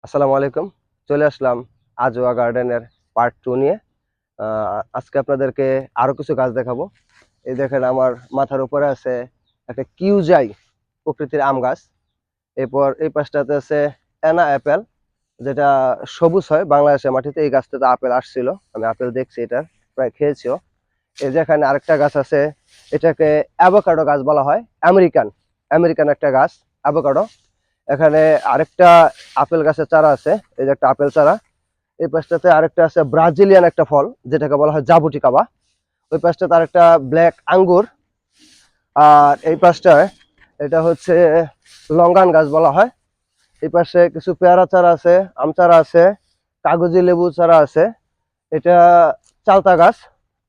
আসসালামু আলাইকুম। চলে আসলাম আজোয়া গার্ডেনের পার্ট 2 নিয়ে। আজকে আপনাদেরকে আরো কিছু গাছ দেখাবো। এই দেখেন আমার মাথার উপরে আছে একটা কিউজাই প্রকৃতির আম গাছ। এরপর এই পাশটাতে আছে এনা অ্যাপেল, যেটা সবুজ হয় বাংলাদেশের মাটিতে। এই গাছটাতে আপেল আসছিল, আমি আপেল দেখছি, এটা প্রায় খেয়েছিও। এই যেখানে আরেকটা গাছ আছে, এটাকে অ্যাভোকাডো গাছ বলা হয়। আমেরিকান আমেরিকান একটা গাছ, অ্যাভোকাডো। এখানে আরেকটা আপেল গাছের চারা আছে, এই যে একটা আপেল চারা। এই পাশটাতে আরেকটা আছে ব্রাজিলিয়ান একটা ফল, যেটাকে বলা হয় জাবুটি কাবা। ওই পাশটাতে আরেকটা ব্ল্যাক আঙ্গুর। আর এই পাশটায় এটা হচ্ছে লঙ্গান গাছ বলা হয়। এই পাশে কিছু পেয়ারা চারা আছে, আম চারা আছে, কাগজি লেবু চারা আছে। এটা চালতা গাছ,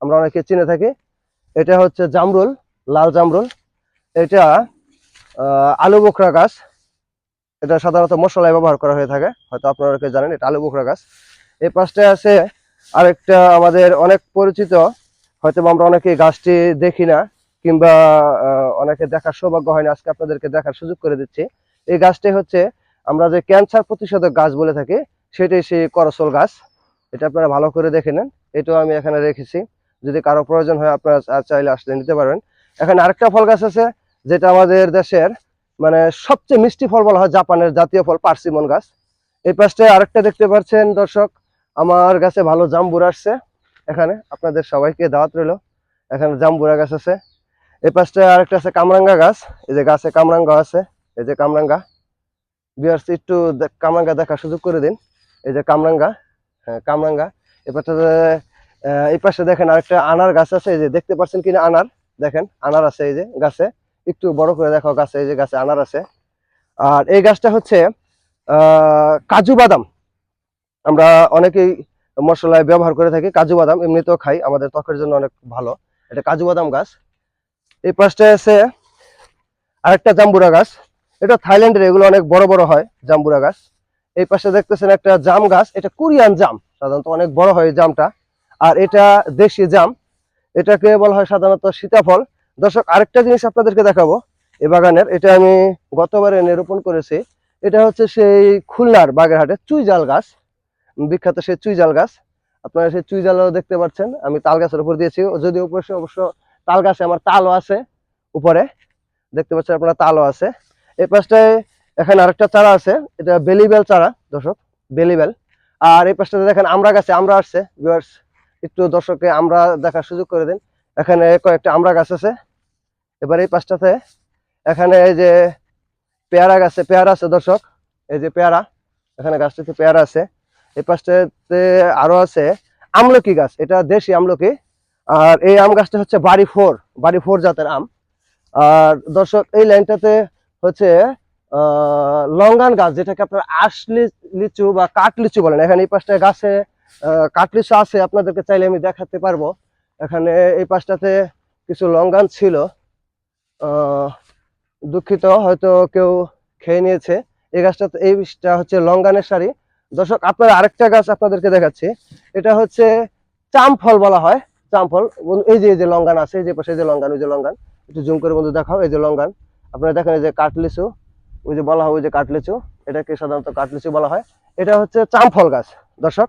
আমরা অনেকে চিনে থাকি। এটা হচ্ছে জামরুল, লাল জামরুল। এটা আলু বোখরা গাছ। এটা সাধারণত মশলায় ব্যবহার করা হয়ে থাকে, হয়তো আপনারা অনেকে জানেন। এটা আলু বোখরা গাছ। এই পাশটায় আছে আরেকটা আমাদের অনেক পরিচিত, হয়তো আমরা অনেকে গাছটি দেখি না, কিংবা অনেকে দেখার সৌভাগ্য হয় না। আজকে আপনাদেরকে দেখার সুযোগ করে দিচ্ছি। এই গাছটি হচ্ছে আমরা যে ক্যান্সার প্রতিষেধক গাছ বলে থাকি, সেটাই সেই করসল গাছ। এটা আপনারা ভালো করে দেখে নেন। এটাও আমি এখানে রেখেছি, যদি কারো প্রয়োজন হয় আপনারা চাইলে আসলে নিতে পারবেন। এখানে আরেকটা ফল গাছ আছে, যেটা আমাদের দেশের মানে সবচেয়ে মিষ্টি ফল বলা হয়, জাপানের জাতীয় ফল পার্সিমন গাছ। এই পাশটায় আরেকটা দেখতে পাচ্ছেন দর্শক, আমার গাছে ভালো জাম্বুরা আসছে। এখানে আপনাদের সবাইকে দাওয়াত রইল, এখানে জাম্বুরা গাছ আছে। এই পাশটায় আরেকটা আছে কামরাঙ্গা গাছ। এই যে গাছে কামরাঙ্গা আছে, এই যে কামরাঙ্গা। বিয়ার্স একটু কামরাঙ্গা দেখার সুযোগ করে দিন। এই যে কামরাঙ্গা, হ্যাঁ কামরাঙ্গা। এই পাশটাতে এই পাশে দেখেন আরেকটা আনার গাছ আছে, এই যে দেখতে পাচ্ছেন কিনা আনার, দেখেন আনার আছে এই যে গাছে। একটু বড় করে দেখো গাছে, এই যে গাছে আনার আছে। আর এই গাছটা হচ্ছে কাজু বাদাম। আমরা অনেকেই মশলায় ব্যবহার করে থাকি কাজু বাদাম, এমনিতেও খাই, আমাদের ত্বকের জন্য অনেক ভালো। এটা কাজু বাদাম গাছ। এই পাশটায় আছে আরেকটা জাম্বুরা গাছ। এটা থাইল্যান্ডের, এগুলো অনেক বড় বড় হয় জাম্বুরা গাছ। এই পাশে দেখতেছেন একটা জাম গাছ, এটা কোরিয়ান জাম, সাধারণত অনেক বড় হয় এই জামটা। আর এটা দেশি জাম, এটাকে বলা হয় সাধারণত সীতাফল। দর্শক আরেকটা জিনিস আপনাদেরকে দেখাবো এই বাগানের, এটা আমি গতবারে নিরূপণ করেছি। এটা হচ্ছে সেই খুলনার বাগেরহাটে চুইঝাল গাছ, বিখ্যাত সেই চুইঝাল গাছ। আপনারা সেই চুইঝালও দেখতে পাচ্ছেন, আমি তাল গাছের উপর দিয়েছি, যদিও অবশ্য তাল গাছে আমার তালও আছে উপরে, দেখতে পাচ্ছেন আপনারা, তালও আছে। এই পাশটায় এখানে আরেকটা চারা আছে, এটা বেলিবেল চারা দর্শক, বেলিবেল। আর এই পাশটাতে দেখেন আমরা গাছে আমরা আসছে। ভিউয়ার্স একটু দর্শককে আমরা দেখার সুযোগ করে দিন। এখানে কয়েকটা আমরা গাছ আছে। এবার এই পাশটাতে এখানে এই যে পেয়ারা গাছে পেয়ারা আছে দর্শক, এই যে পেয়ারা, এখানে গাছটাতে পেয়ারা আছে। এই পাশটাতে আরো আছে আমলকি গাছ, এটা দেশি আমলকি। আর এই আম গাছটা হচ্ছে বাড়ি ফোর জাতের আম। আর দর্শক এই লাইনটাতে হচ্ছে লঙ্গান গাছ, যেটাকে আপনার লিচু বা কাঠ লিচু বলেন। এখানে এই পাশটায় গাছে কাঠ লিচু আছে, আপনাদেরকে চাইলে আমি দেখাতে পারবো। এখানে এই পাশটাতে কিছু লঙ্গান ছিল, আহ দুঃখিত, হয়তো কেউ খেয়ে নিয়েছে। এইটা হচ্ছে লঙ্গানের সারি। দর্শক আপনার আরেকটা গাছ আপনাদেরকে দেখাচ্ছি, এটা হচ্ছে চাম ফল বলা হয়, চাম ফল। এই যে লঙ্গান আছে, এই যে পাশে যে লঙ্গান, ওই যে লঙ্গান, একটু জুম করে বন্ধু দেখাও, এই যে লঙ্গান। আপনারা দেখেন এই যে কাঠলিচু, ওই যে বলা হয় ওই যে কাঠলিচু, এটাকে সাধারণত কাঠলিচু বলা হয়। এটা হচ্ছে চাম ফল গাছ দর্শক।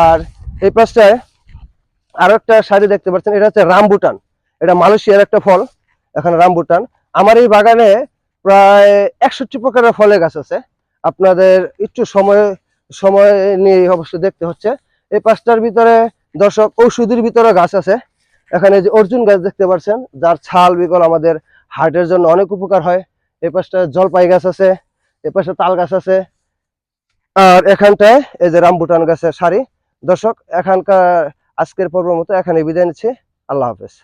আর এই পাশটায় আরো একটা সারি দেখতে পাচ্ছেন, এটা হচ্ছে রামবুটান, এটা মালয়েশিয়ার একটা ফল। এখানে রামবুটান। আমার এই বাগানে প্রায় 61 প্রকারের ফলের গাছ আছে। আপনাদের একটু সময় সময় নিয়ে অবশ্যই দেখতে হচ্ছে। এই পাঁচটার ভিতরে দর্শক ঔষধির ভিতরে গাছ আছে। এখানে যে অর্জুন গাছ দেখতে পাচ্ছেন, যার ছাল বিকল আমাদের হার্টের জন্য অনেক উপকার হয়। এই পাশটা জলপাই গাছ আছে, এই পাশে তাল গাছ আছে। আর এখানটায় এই যে রামবুটান গাছের সারি। দর্শক এখানকার আজকের পর্ব মতো এখানে বিদায় নিচ্ছি। আল্লাহ হাফেজ।